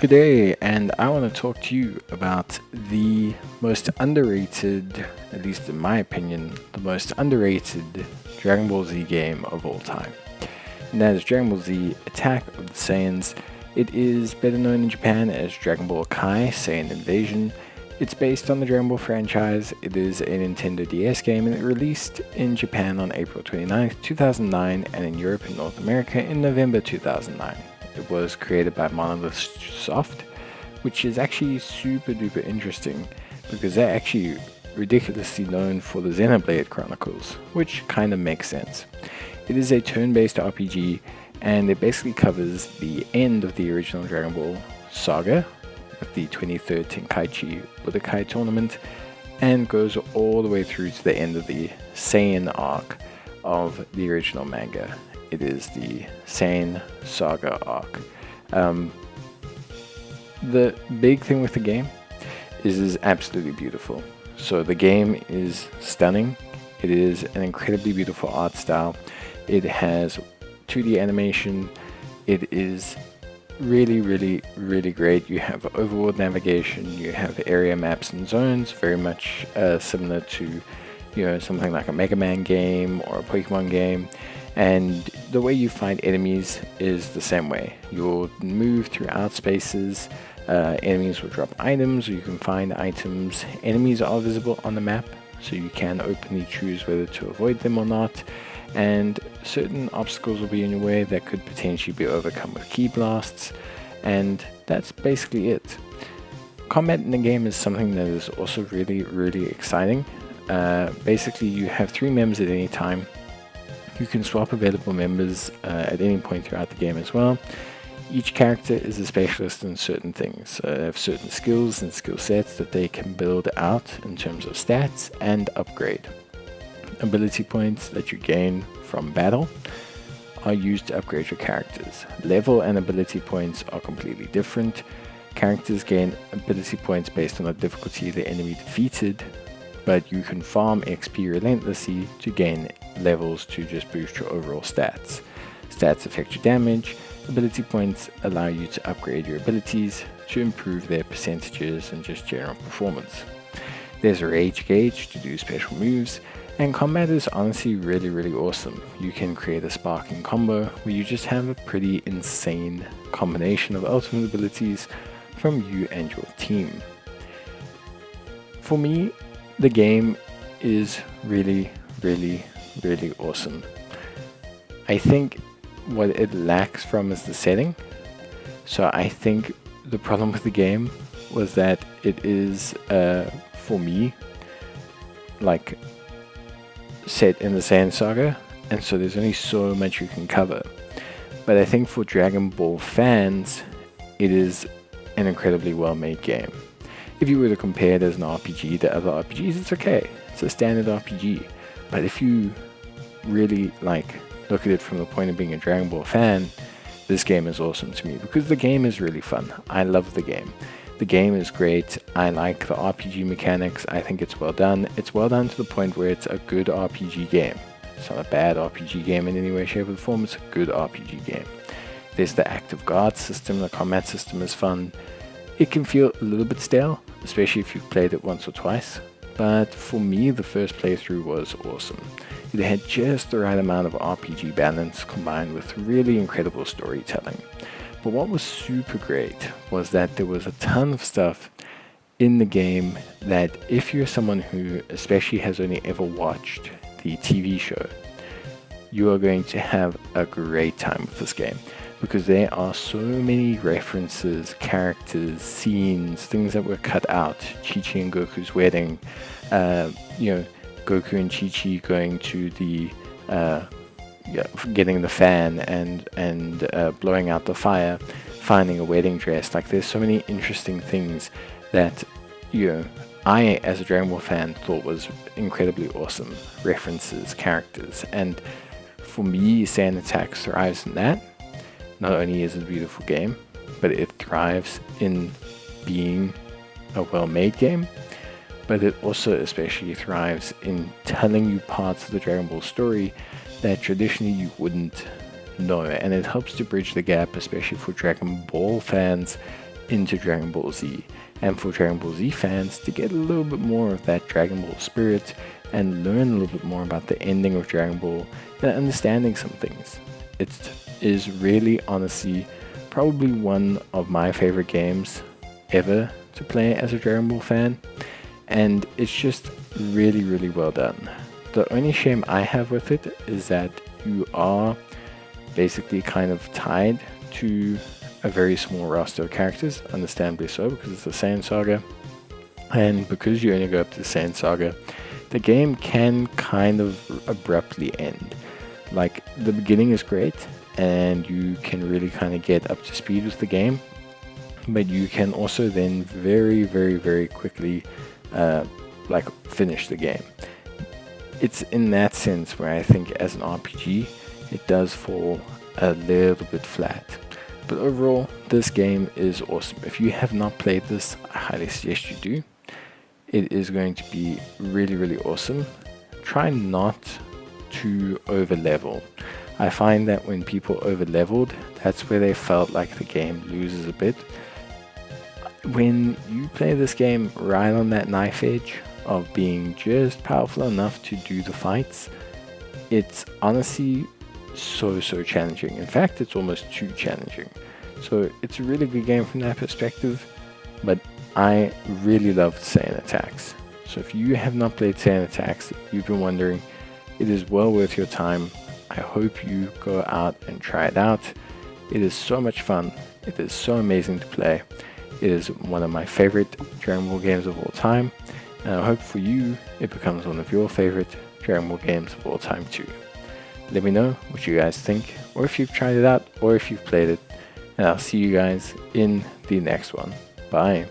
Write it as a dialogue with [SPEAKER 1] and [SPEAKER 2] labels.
[SPEAKER 1] Good day, and I want to talk to you about the most underrated, at least in my opinion, the most underrated Dragon Ball Z game of all time. And that is Dragon Ball Z Attack of the Saiyans. It is better known in Japan as Dragon Ball Kai Saiyan Invasion. It's based on the Dragon Ball franchise. It is a Nintendo DS game and it released in Japan on April 29th, 2009 and in Europe and North America in November 2009. It was created by Monolith Soft, which is actually super duper interesting because they're actually ridiculously known for the Xenoblade Chronicles, which kind of makes sense. It is a turn-based RPG and it basically covers the end of the original Dragon Ball saga with the 23rd Tenkaichi Budokai tournament and goes all the way through to the end of the Saiyan arc of the original manga. It is the Saiyan Saga arc. The big thing with the game is it is absolutely beautiful. So the game is stunning. It is an incredibly beautiful art style. It has 2D animation. It is really great. You have overworld navigation. You have area maps and zones, very much similar to something like a Mega Man game or a Pokemon game. And the way you find enemies is the same way. You'll move throughout spaces, enemies will drop items, or you can find items. Enemies are visible on the map, so you can openly choose whether to avoid them or not. And certain obstacles will be in your way that could potentially be overcome with key blasts. And that's basically it. Combat in the game is something that is also really exciting. Basically, you have 3 members at any time. You can swap available members at any point throughout the game as well. Each character is a specialist in certain things. They have certain skills and skill sets that they can build out in terms of stats and upgrade. Ability points that you gain from battle are used to upgrade your characters. Level and ability points are completely different. Characters gain ability points based on the difficulty of the enemy defeated, but you can farm XP relentlessly to gain levels to just boost your overall stats. Stats affect your damage. Ability points allow you to upgrade your abilities to improve their percentages and just general performance. There's a rage gauge to do special moves, and combat is honestly really awesome. You can create a sparking combo where you just have a pretty insane combination of ultimate abilities from you and your team. For me, the game is really awesome. I think what it lacks from is the setting. So I think the problem with the game was that it is, for me, like set in the Saiyan Saga, and so there's only so much you can cover. But I think for Dragon Ball fans, it is an incredibly well-made game. If you were to compare it as an RPG to other RPGs, it's okay. It's a standard RPG. But if you really look at it from the point of being a Dragon Ball fan, this game is awesome to me because the game is really fun. I love the game. The game is great. I like the RPG mechanics. I think it's well done. It's well done to the point where it's a good RPG game. It's not a bad RPG game in any way, shape, or form. It's a good RPG game. There's the active guard system. The combat system is fun. It can feel a little bit stale, especially if you've played it once or twice. But for me, the first playthrough was awesome. It had just the right amount of RPG balance combined with really incredible storytelling. But what was super great was that there was a ton of stuff in the game that if you're someone who especially has only ever watched the TV show, you are going to have a great time with this game. Because there are so many references, characters, scenes, things that were cut out. Chi-Chi and Goku's wedding, Goku and Chi-Chi going to the, getting the fan and blowing out the fire, finding a wedding dress. There's so many interesting things that, I as a Dragon Ball fan thought was incredibly awesome. References, characters, and for me, Saiyan Attack thrives in that. Not only is it a beautiful game, but it thrives in being a well-made game, but it also especially thrives in telling you parts of the Dragon Ball story that traditionally you wouldn't know, and it helps to bridge the gap, especially for Dragon Ball fans into Dragon Ball Z, and for Dragon Ball Z fans to get a little bit more of that Dragon Ball spirit and learn a little bit more about the ending of Dragon Ball and understanding some things. It is really, honestly, probably one of my favorite games ever to play as a Dragon Ball fan, and it's just really, really well done. The only shame I have with it is that you are basically kind of tied to a very small roster of characters, understandably so, because it's the Saiyan Saga. And because you only go up to the Saiyan Saga, the game can kind of abruptly end. Like, the beginning is great, and you can really kind of get up to speed with the game, but you can also then very, very, very quickly finish the game. It's in that sense where I think as an RPG, it does fall a little bit flat. But overall, this game is awesome. If you have not played this, I highly suggest you do. It is going to be really, really awesome. Try not to over level. I find that when people over leveled, that's where they felt like the game loses a bit. When you play this game right on that knife edge of being just powerful enough to do the fights, it's honestly so challenging. In fact, it's almost too challenging. So it's a really good game from that perspective, but I really love Saiyan Attacks. So if you have not played Saiyan Attacks, you've been wondering, it is well worth your time. I hope you go out and try it out. It is so much fun. It is so amazing to play. It is one of my favorite Dragon Ball games of all time, and I hope for you it becomes one of your favorite Dragon Ball games of all time too. Let me know what you guys think, or if you've tried it out, or if you've played it, and I'll see you guys in the next one. Bye.